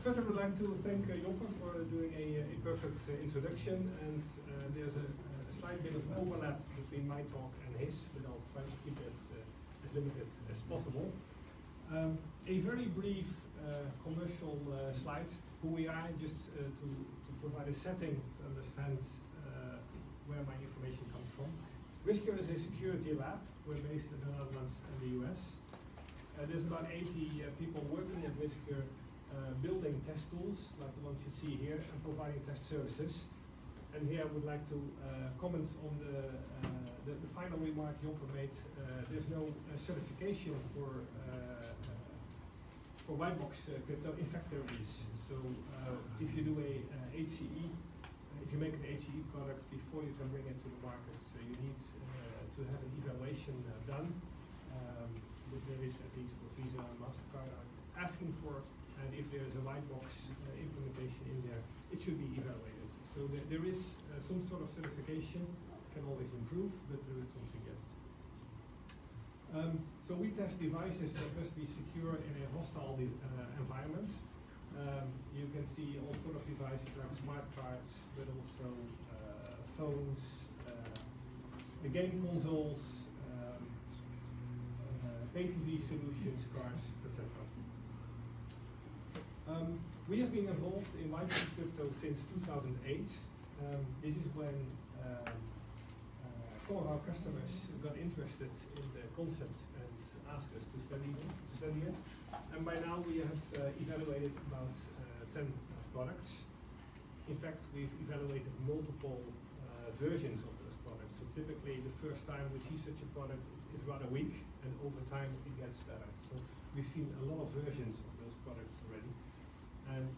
First, I would like to thank Joppe for doing a perfect introduction, and there's a slight bit of overlap between my talk and his, but I'll try to keep it as limited as possible. A very brief commercial slide, who we are, just to provide a setting to understand where my information comes from. Whisker is a security lab. We're based in the Netherlands and the US. There's about 80 people working at Whisker, building test tools, like the ones you see here, and providing test services. And here I would like to comment on the final remark Joppe made. There's no certification for WHIBOX crypto. In fact, there is. So if you do a HCE, if you make an HCE product before you can bring it to the market, you need to have an evaluation done. There is, at least for Visa and MasterCard, are asking for, and if there is a WHIBOX implementation in there, it should be evaluated. So there is some sort of certification, can always improve, but there is something yet. So we test devices that must be secure in a hostile environment. You can see all sort of devices like smart cards, but also phones, the game consoles, pay TV solutions, cars, etc. We have been involved in WHIBOX crypto since 2008. This is when some of our customers got interested in the concept and asked us to study it. And by now we have evaluated about 10 products. In fact, we've evaluated multiple versions of those products. So typically the first time we see such a product is rather weak, and over time it gets better. So we've seen a lot of versions of those products already. And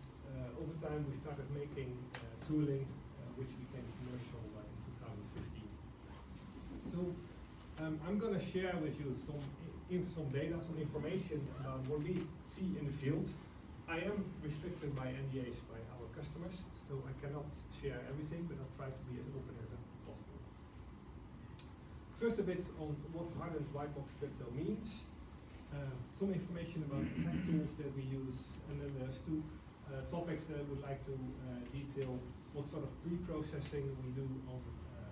over time we started making tooling which became commercial in 2015. So I'm going to share with you some data, some information about what we see in the field. I am restricted by NDAs by our customers, so I cannot share everything, but I'll try to be as open as possible. First, a bit on what hardened WHIBOX crypto means. Some information about the tech tools that we use, and then there's two topics that I would like to detail: what sort of pre-processing we do on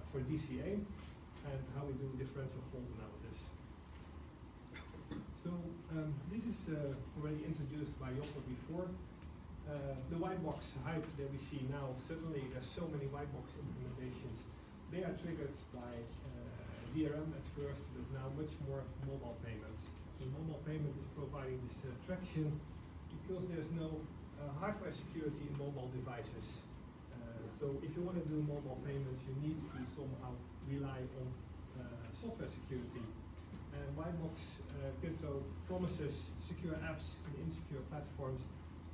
for DCA, and how we do differential fault analysis. So this is already introduced by Joppe before. The WHIBOX hype that we see now, suddenly there's so many WHIBOX implementations. They are triggered by DRM at first, but now much more mobile payments. So mobile payment is providing this traction because there's no hardware security in mobile devices. So if you want to do mobile payments, you need to somehow rely on software security. And WHIBOX crypto promises secure apps in insecure platforms,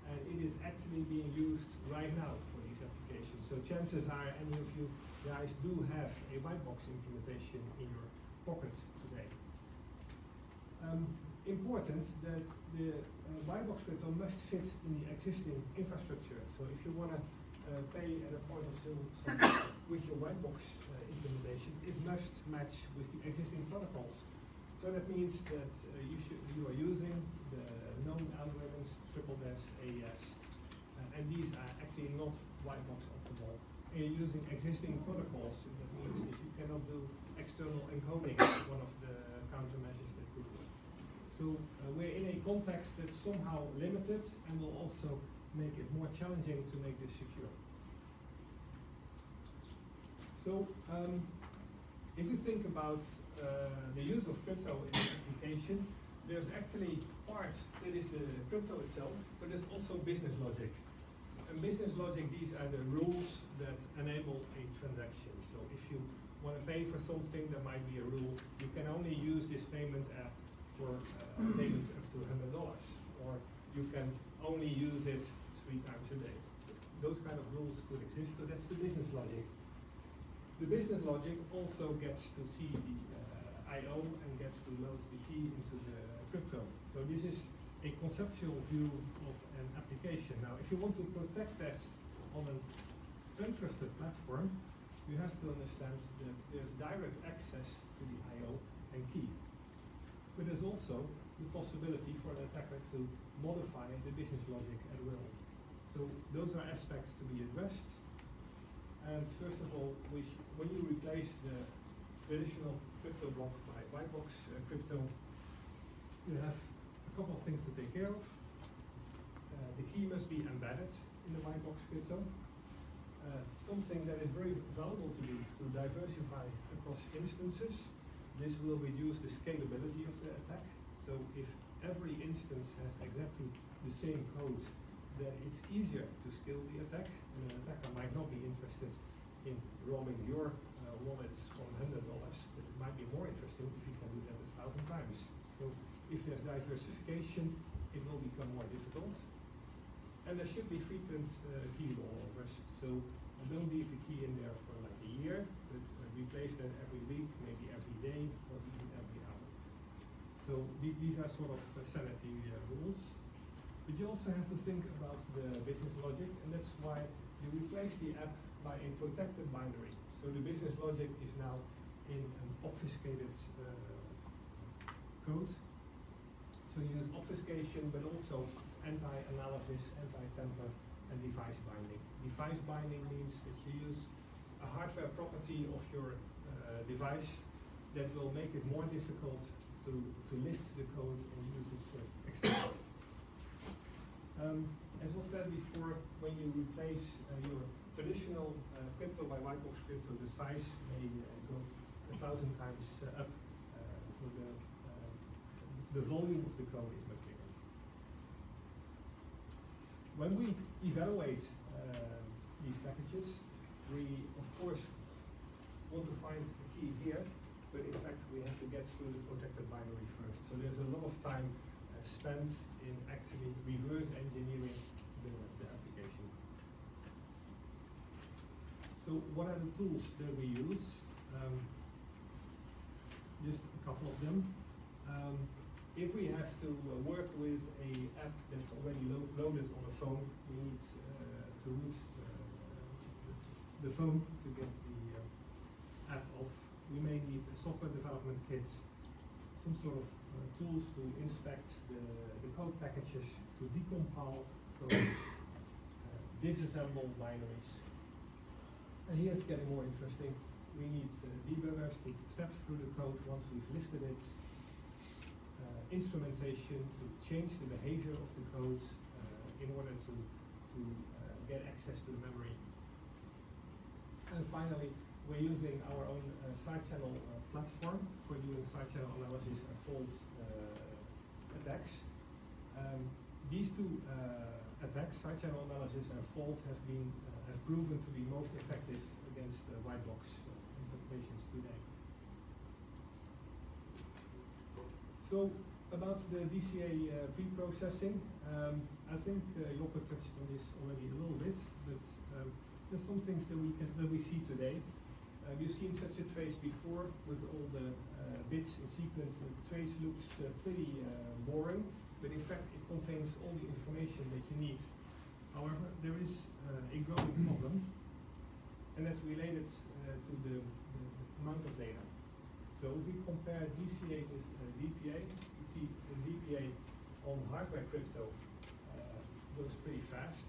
and it is actually being used right now for these applications. So chances are any of you guys do have a WHIBOX implementation in your pocket today. Important that the WHIBOX crypto must fit in the existing infrastructure. So if you want to pay at a point of sale with your WHIBOX implementation, it must match with the existing protocols. So that means that you are using the known algorithms, triple dash, AES, and these are actually not WHIBOX optimal. And you're using existing protocols, so that means that you cannot do external encoding, one of the countermeasures that we do. So we're in a context that's somehow limited and will also make it more challenging to make this secure. So if you think about the use of crypto in an application, there's actually part that is the crypto itself, but there's also business logic. And business logic, these are the rules that enable a transaction. So if you want to pay for something, there might be a rule. You can only use this payment app for payments up to $100, or you can only use it 3 times a day. So those kind of rules could exist, so that's the business logic. The business logic also gets to see the I/O and gets to load the key into the crypto. So this is a conceptual view of an application. Now, if you want to protect that on an untrusted platform, you have to understand that there's direct access to the I/O and key. But there's also the possibility for an attacker to modify the business logic at will. aspects to be addressed. And first of all, when you replace the traditional crypto block by WHIBOX crypto, you have a couple of things to take care of. The key must be embedded in the WHIBOX crypto. Something that is very valuable to do is to diversify across instances. This will reduce the scalability of the attack. So if every instance has exactly the same code, then it's easier to scale the attack. And an attacker might not be interested in robbing your wallets for $100, but it might be more interesting if you can do that 1,000 times. So if there's diversification, it will become more difficult. And there should be frequent key rollovers. So don't leave the key in there for like a year, but replace that every week, maybe every day, or even every hour. So these are sort of sanity rules. But you also have to think about the business logic, and that's why you replace the app by a protected binary. So the business logic is now in an obfuscated code. So you use obfuscation, but also anti-analysis, anti-tamper, and device binding. Device binding means that you use a hardware property of your device that will make it more difficult to lift the code and use it externally. As was said before, when you replace your traditional crypto by WHIBOX crypto, the size may go 1,000 times up. So the volume of the code is much bigger. When we evaluate these packages, we of course want to find a key here, but in fact we have to get through the protected binary first. So there's a lot of time spent in actually reverse engineering the application. So what are the tools that we use? Just a couple of them. If we have to work with an app that's already loaded on a phone, we need to root the phone to get the app off. We may need a software development kit, some sort of tools to inspect the code packages, to decompile code, disassemble binaries. And here it's getting more interesting. We need debuggers to step through the code once we've lifted it, instrumentation to change the behavior of the code in order to get access to the memory. And finally, we're using our own side channel platform for doing side channel analysis and fault attacks. These two attacks, side channel analysis and fault, have proven to be most effective against WHIBOX implementations today. So about the DCA preprocessing, I think Joppe touched on this already a little bit, but there's some things that we see today. We've seen such a trace before with all the bits in sequence. The trace looks pretty boring, but in fact it contains all the information that you need. However, there is a growing problem, and that's related to the amount of data. So if we compare DCA with DPA, you see the DPA on hardware crypto goes pretty fast.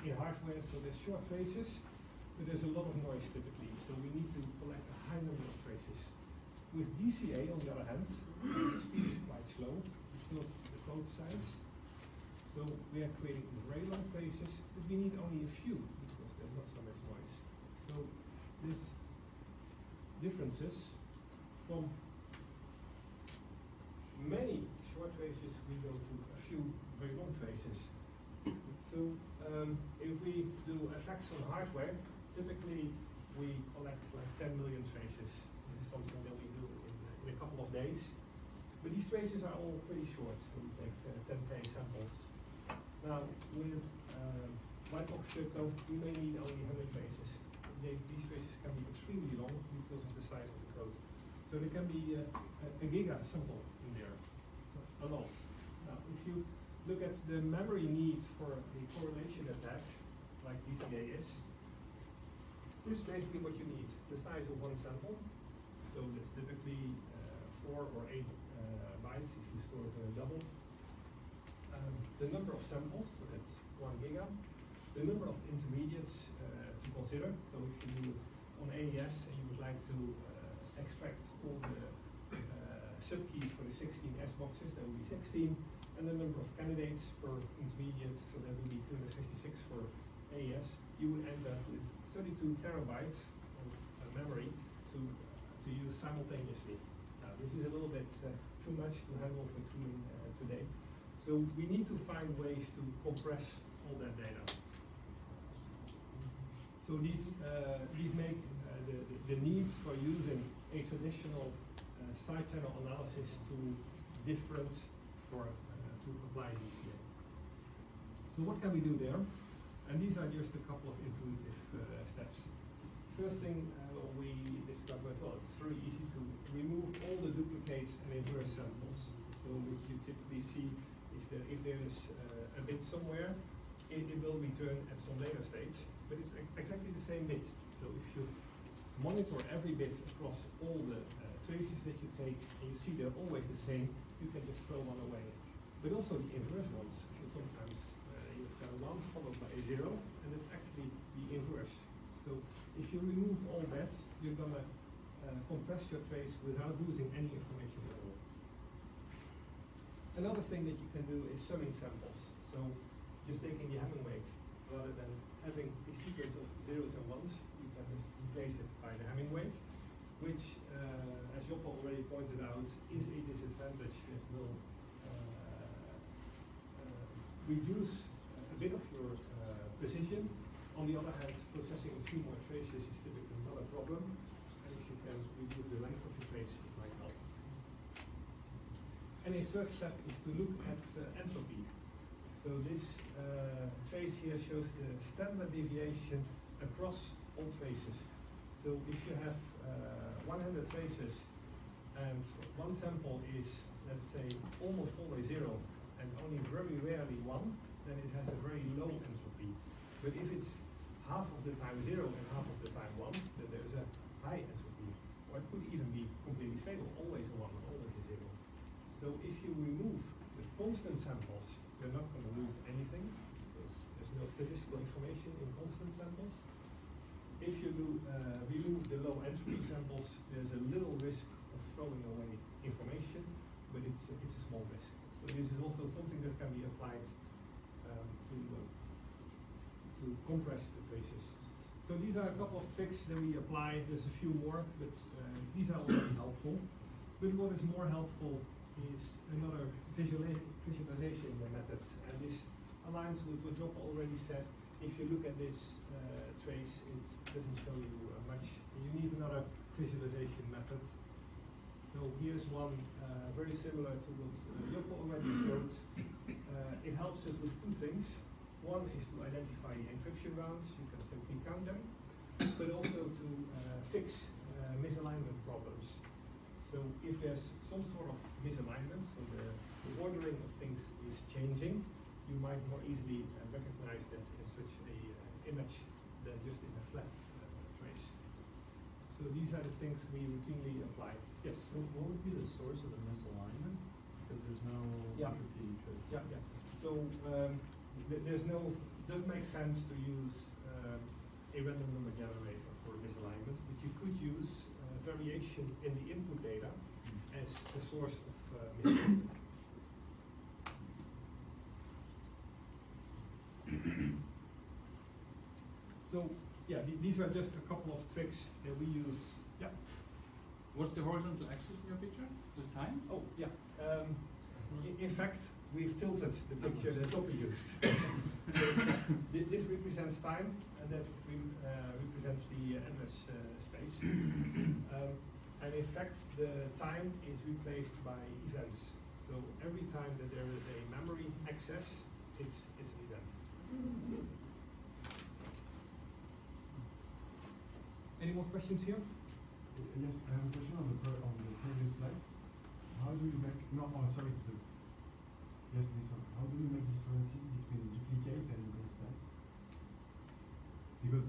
In hardware, so there's short traces, but there's a lot of noise typically, so we need to collect a high number of traces. With DCA, on the other hand, the speed is quite slow because of the code size. So we are creating very long traces, but we need only a few because there's not so much noise. So this differences from many short traces, we go to a few very long traces. So if we do attacks on hardware, typically we collect like 10 million traces. This is something that we do in a couple of days. But these traces are all pretty short, so we take 10K samples. Now with WHIBOX crypto, we may need only 100 traces. These traces can be extremely long because of the size of the code. So there can be a giga sample in there, so a lot. Now if you look at the memory need for a correlation attack, like DCA is, this is basically what you need, the size of one sample. So that's typically 4 or 8 bytes if you store it in a double. The number of samples, so that's 1 giga. the number of intermediates to consider. So if you do it on AES and you would like to extract all the subkeys for the 16 S boxes, that would be 16, and the number of candidates per intermediate, so that would be 256 for AES, you would end up with 32 terabytes of memory to use simultaneously. Now, this is a little bit too much to handle for tooling today. So we need to find ways to compress all that data. So these make the needs for using a traditional side channel analysis to different for to apply these here. So what can we do there? And these are just a couple of intuitive steps. First thing we discovered, well, it's very easy to remove all the duplicates and inverse samples. So what you typically see is that if there is a bit somewhere, it will return at some later stage, but it's exactly the same bit. So if you monitor every bit across all the traces that you take, and you see they're always the same, you can just throw one away. But also the inverse ones, so sometimes you've got a 1 followed by a 0, and it's actually the inverse. So if you remove all that, you're going to compress your trace without losing any information at all. Another thing that you can do is summing samples. So just taking the Hamming weight, rather than having a sequence of zeros and ones, you can replace it by the Hamming weight, which, as Joppe already pointed out, is a disadvantage that will reduce a bit of your precision. On the other hand, processing a few more traces is typically not a problem, and if you can reduce the length of your trace, it might help. And a third step is to look at entropy. So this trace here shows the standard deviation across all traces. So if you have 100 traces and one sample is, let's say, almost always 0 and only very rarely 1, then it has a very low entropy. But if it's half of the time 0 and half of the time 1, then there's a high entropy. Or it could even be completely stable, always a 1, always a 0. So if you remove the constant samples, you're not going to lose anything, because there's no statistical information in constant samples. If you remove the low entropy samples, there's a little risk of throwing away information, but it's a small risk. So this is also something that can be applied to compress the traces. So these are a couple of tricks that we apply. There's a few more, but these are already helpful. But what is more helpful is another visualization method, and this aligns with what Joppe already said. If you look at this trace, it doesn't show you much. You need another visualization method. So here's one very similar to what Joppe already showed. It helps us with two things. One is to identify the encryption rounds, you can simply count them, but also to fix misalignment problems. So if there's some sort of misalignment, so the ordering of things is changing, you might more easily recognize that in such a image than just in a flat trace. So these are the things we routinely apply. Yes? So what would be the source of the misalignment? Because there's no entropy trace. Yeah. So doesn't make sense to use a random number generator for misalignment, but you could use variation in the input data as a source of misalignment. So yeah, these are just a couple of tricks that we use. Yeah. What's the horizontal axis in your picture? The time? Oh yeah. In fact, we've tilted the picture that Joppe used. So this represents time, and that represents the endless space. And in fact, the time is replaced by events. So every time that there is a memory access, it's an event. Any more questions here? Yes, I have a question on the previous slide. How do you make, yes, this one. How do you make differences between duplicate and constant? Because,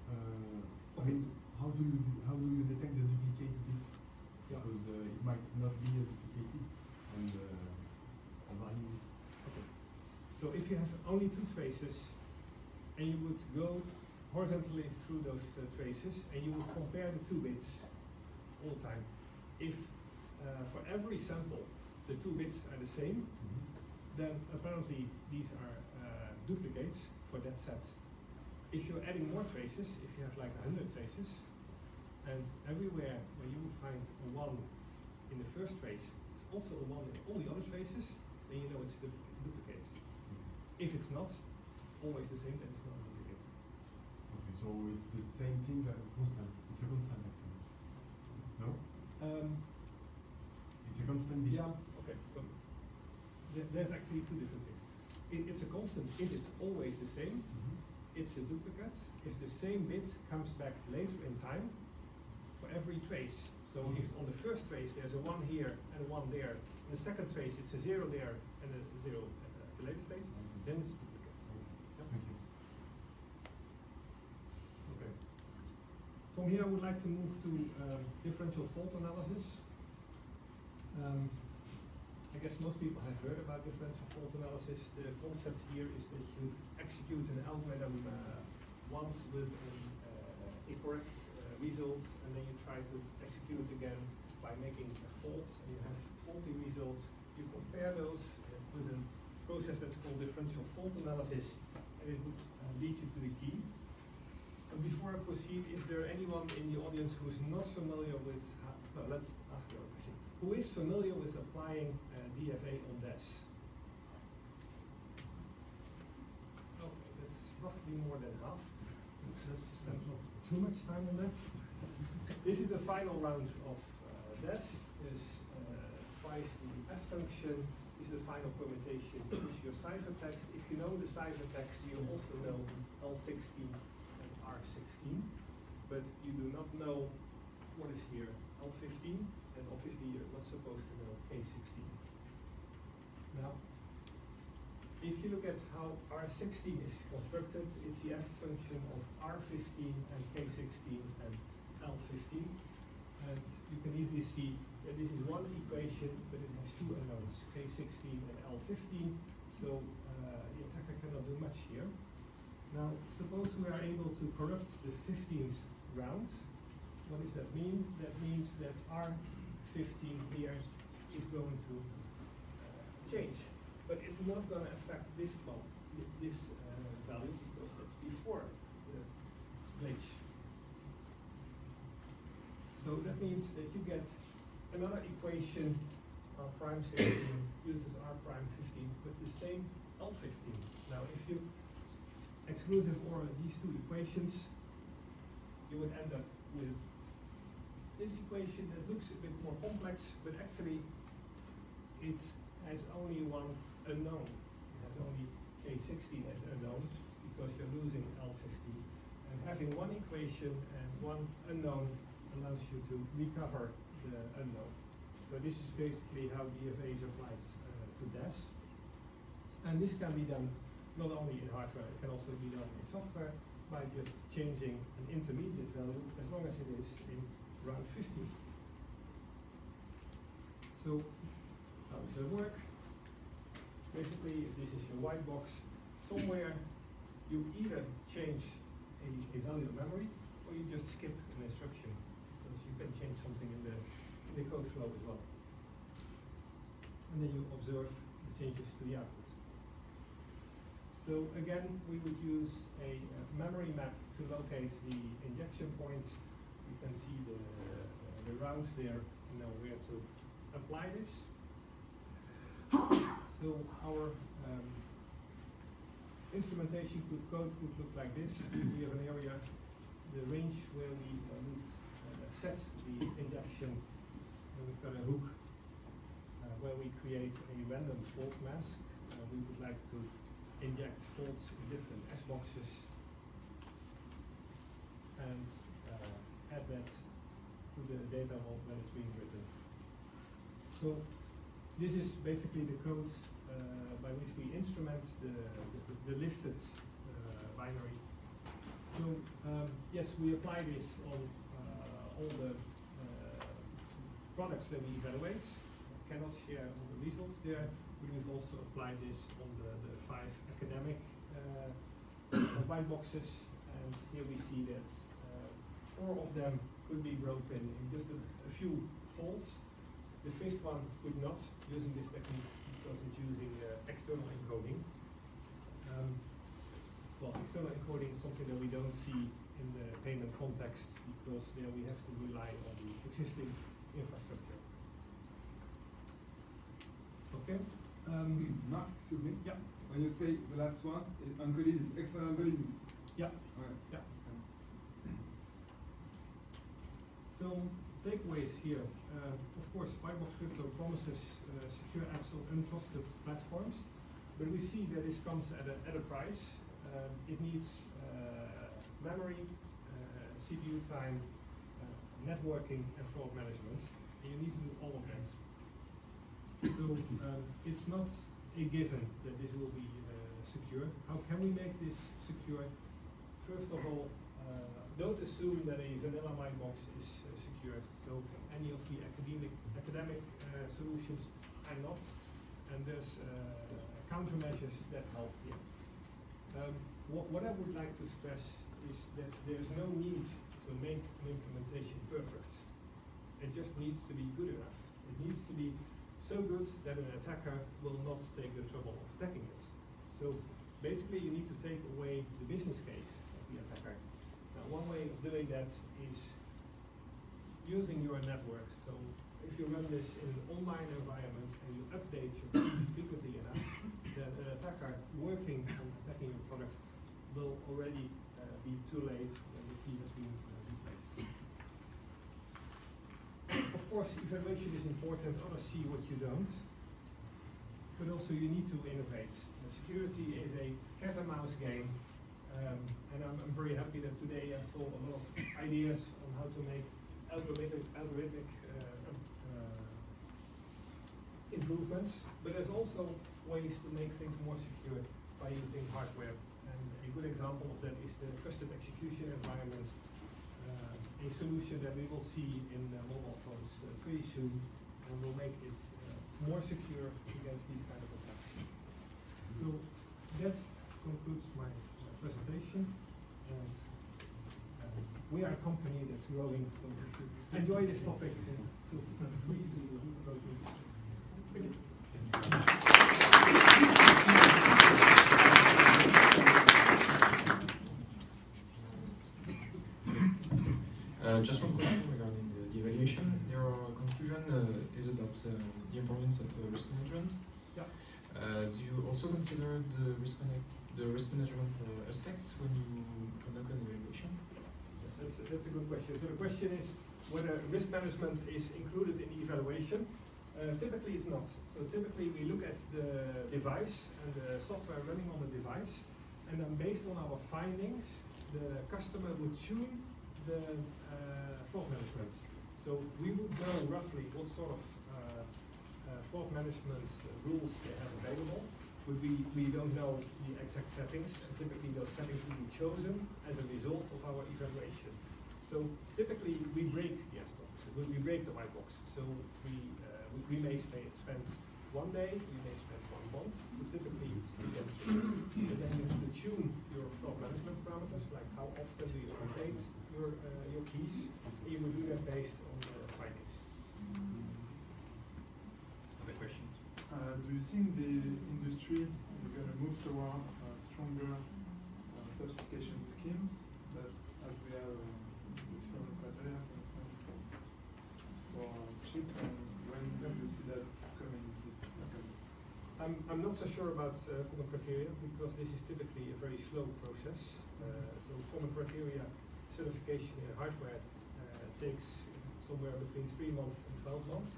I mean, how do you detect the duplicate bit? Because it might not be a duplicated and a value. Okay. So if you have only two traces and you would go horizontally through those traces, and you would compare the 2 bits all the time. If for every sample the 2 bits are the same, then apparently these are duplicates for that set. If you're adding more traces, if you have like 100 traces, and everywhere where you will find a 1 in the first trace, it's also a 1 in all the other traces, then you know it's a duplicate. If it's not always the same, then it's not a duplicate. Okay, so it's the same thing that constant. It's a constant actually. No? It's a constant. Yeah. Okay. So there's actually 2 different things. It's a constant if it's always the same. It's a duplicate if the same bit comes back later in time for every trace. So if on the first trace there's a 1 here and a 1 there, in the second trace it's a 0 there and a 0 at the later stage, then it's a duplicate. Thank you. Okay. From here I would like to move to differential fault analysis. I guess most people have heard about differential fault analysis. The concept here is that you execute an algorithm once with an incorrect result, and then you try to execute it again by making a fault, and you have faulty results. You compare those with a process that's called differential fault analysis, and it would lead you to the key. And before I proceed, is there anyone in the audience who is not familiar with no, let's ask the other question. Who is familiar with applying DFA on DES? Okay, that's roughly more than half. Let's spend not too much time on that. This is the final round of DES. There's twice the F function. This is the final permutation. This is your ciphertext. If you know the ciphertext, you also know L16 and R16, but you do not know what is here L15, and obviously you're not supposed to know K16. Now, if you look at how R16 is constructed, it's the F function of R15 and K16 and L15, and you can easily see that this is one equation, but it has 2 unknowns, K16 and L15, so the attacker cannot do much here. Now, suppose we are able to corrupt the 15th round. What does that mean? That means that R15 here is going to change, but it's not going to affect this value because that's before the glitch. So that means that you get another equation, R prime 16 uses R prime 15, but the same L15. Now, if you exclusive OR these 2 equations, you would end up with this equation that looks a bit more complex, but actually it has only one unknown. It has only K16 as unknown because you're losing L15. And having one equation and one unknown allows you to recover the unknown. So this is basically how DFA is applied to DES. And this can be done not only in hardware, it can also be done in software by just changing an intermediate value as long as it is in round 15. So how does it work? Basically, if this is your white box, somewhere you either change a value of memory or you just skip an instruction, because you can change something in the code flow as well. And then you observe the changes to the output. So again, we would use a memory map to locate the injection points. You can see the rounds there, you know where to apply this. So our instrumentation code could look like this. We have an area, the range where we would set the injection, and we've got a hook where we create a random fault mask. We would like to inject faults in different S boxes and add that to the data vault when it's being written. So this is basically the code by which we instrument the listed binary. So yes, we apply this on all the products that we evaluate. I cannot share all the results there. We will also apply this on the 5 academic white boxes, and here we see that 4 of them could be broken in just a few folds. The 5th one could not, using this technique because it's using external encoding. Well, external encoding is something that we don't see in the payment context because there we have to rely on the existing infrastructure. Okay. Mark, excuse me. Yeah. When you say the last one, encoded is external encoded. Yeah. Right. Yeah. So takeaways here. Of course, WHIBOX crypto promises secure apps on untrusted platforms, but we see that this comes at a price. It needs memory, CPU time, networking, and fraud management. And you need to do all of that. So it's not a given that this will be secure. How can we make this secure? First of all, don't assume that a vanilla WHIBOX is secure. So any of the academic solutions are not, and there's countermeasures that help here. What I would like to stress is that there's no need to make an implementation perfect. It just needs to be good enough. It needs to be so good that an attacker will not take the trouble of attacking it. So basically you need to take away the business case of the attacker. Now one way of doing that is using your network. So if you run this in an online environment and you update your key frequently enough, then an attacker working on attacking your product will already be too late when the key has been replaced. Of course, evaluation is important. Others see what you don't. But also you need to innovate. Security is a cat and mouse game. And I'm very happy that today I saw a lot of ideas on how to make algorithmic improvements. But there's also ways to make things more secure by using hardware. And a good example of that is the trusted execution environment, a solution that we will see in mobile phones pretty soon, and will make it more secure against these kind of attacks. So that concludes my presentation, and we are a company that's growing. So enjoy this topic. Just one question regarding the evaluation. Your conclusion is about the importance of risk management. Yeah. Do you also consider the risk management aspects when you conduct an evaluation? That's a good question. So the question is whether risk management is included in the evaluation. Typically it's not. So typically we look at the device and the software running on the device, and then based on our findings, the customer would tune the fraud management. So we would know roughly what sort of fraud management rules they have available, but we don't know the exact settings, and typically those settings will be chosen as a result of our evaluation. So typically we break the S-box, we break the white box. So we may spend 1 day, we may spend 1 month, but typically we get through. And then you have to tune your fraud management parameters, like how often do you update your keys, and you will do that based on the findings. Other questions? Do you think the industry is going to move toward stronger certification schemes that, as we have this common criteria, for instance, for chips, and when do you see that coming? I'm not so sure about common criteria because this is typically a very slow process. So common criteria certification in hardware takes somewhere between 3 months and 12 months.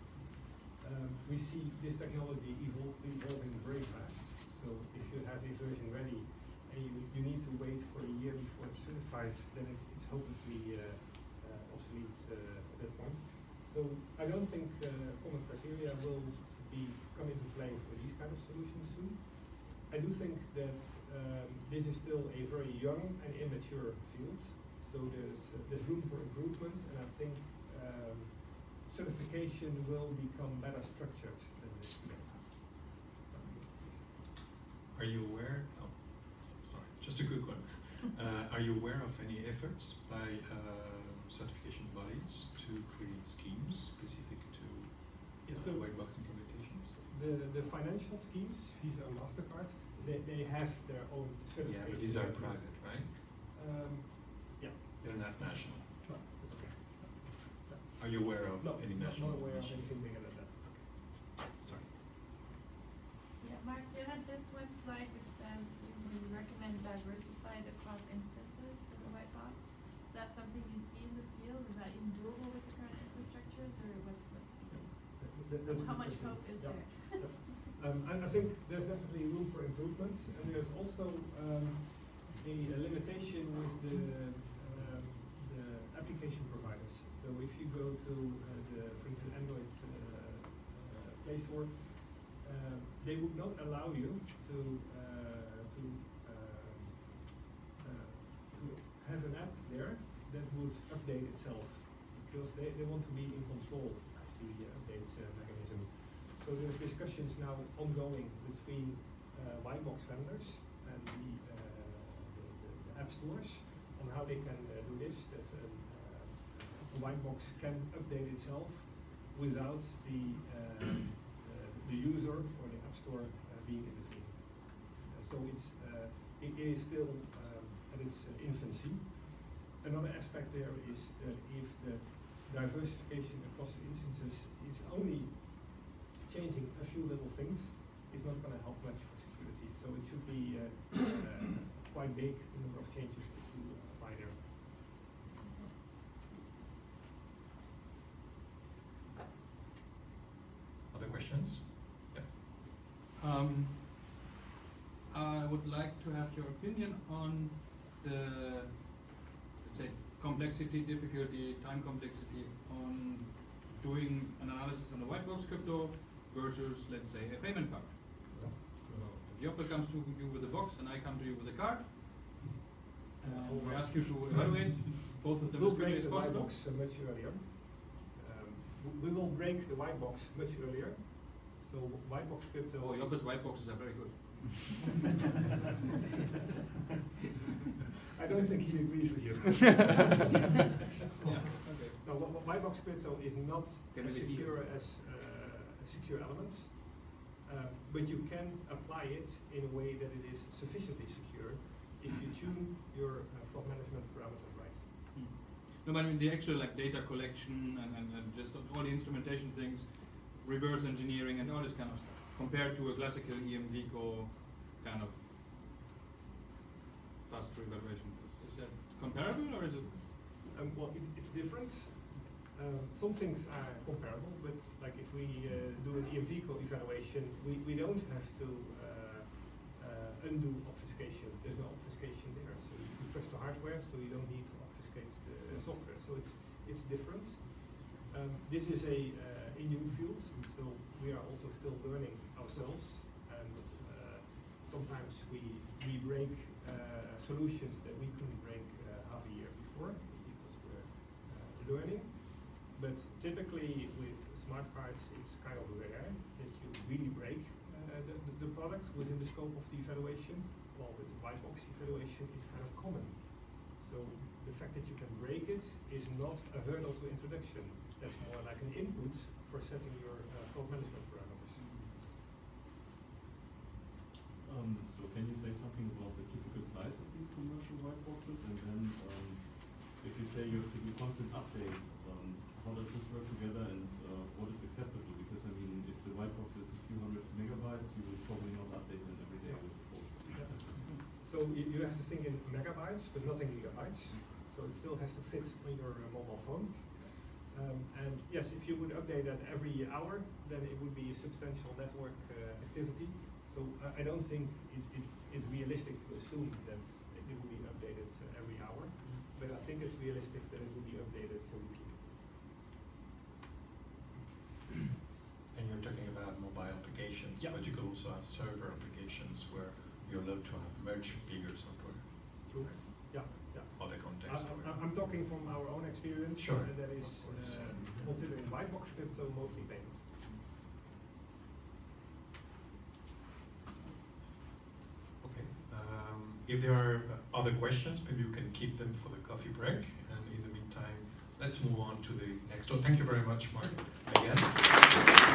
We see this technology evolving very fast. So if you have a version ready and you need to wait for a year before it's certified, then it's hopelessly obsolete at that point. So I don't think common criteria will come into play for these kind of solutions soon. I do think that this is still a very young and immature field, so there's room for improvement, and I think certification will become better structured than this today. Are you aware? Oh, sorry, just a quick one. Are you aware of any efforts by certification bodies to create schemes specific to So white box implementations? the financial schemes, Visa and MasterCard, they have their own certification. Yeah, but these are private, right? Yeah. They're not national. No. Okay. Are you aware of No, any not national? aware of initiatives? anything bigger than that. Sorry. Yeah, Mark, you had this one slide which says you recommend diversified across instances for the white box. Is that something you see in the field? Is that even doable with the current infrastructures, or what's That's a how good much question. hope is Yeah. there? And I think there's definitely room for improvement, and there's also a limitation with the application providers. So if you go to for instance, Android Play Store, they would not allow you to have an app there that would update itself, because they want to be in control of the update mechanism. So there's discussions now ongoing between white box vendors and the app stores on how they can do this, that a white box can update itself without the user or the app store being in between. So it is still at its infancy. Another aspect there is that if the diversification across the instances is only changing a few little things, it's not going to help much for security. So it should be quite big, the number of changes that you apply there. Other questions? Yeah. I would like to have your opinion on the, let's say, complexity, difficulty, time complexity on doing an analysis on the white box crypto versus, let's say, a payment card. So if Joppe comes to you with a box and I come to you with a card, we ask you to evaluate both of them We'll as quickly break as the white possible. box much earlier. We will break the white box much earlier. So white box crypto. Oh, Joppe's white boxes are very good. I don't think he agrees with you. Yeah, okay. No, white box crypto is not Can as we be secure as secure elements, but you can apply it in a way that it is sufficiently secure if you tune your fraud management parameters right. No, but I mean the actual like data collection and just all the instrumentation things, reverse engineering and all this kind of stuff, compared to a classical EMVCO kind of pass-through evaluation. Is that comparable or is it? Well, it's different. Some things are comparable, but like if we do an EMVCO evaluation, we don't have to undo obfuscation. There's no obfuscation there. So you trust the hardware, so you don't need to obfuscate the software. So it's different. This is a new field, so we are also still learning ourselves, and sometimes we break solutions that we couldn't break half a year before because we're learning. But typically with smart cards, it's kind of rare that you really break the product within the scope of the evaluation. While with the white box evaluation, it's kind of common. So the fact that you can break it is not a hurdle to introduction. That's more like an input for setting your fraud management parameters. So can you say something about the typical size of these commercial white boxes? And then if you say you have to do constant updates, how does this work together, and what is acceptable? Because I mean, if the white box is a few hundred megabytes, you will probably not update them every day with the phone. Yeah. So you have to think in megabytes, but not in gigabytes. So it still has to fit on your mobile phone. And yes, if you would update that every hour, then it would be a substantial network activity. So I don't think it's realistic to assume that it will be updated every hour, but I think it's realistic that it will be updated weekly. And you're talking about mobile applications, Yeah. but you could also have server applications where you're allowed to have much bigger software. True. Right? Yeah, yeah. Other context. I'm talking from our own experience, Sure. and that is considering white box crypto mostly payment. Okay. if there are other questions, maybe you can keep them for the coffee break. And in the meantime, let's move on to the next one. Thank you very much, Marc, again.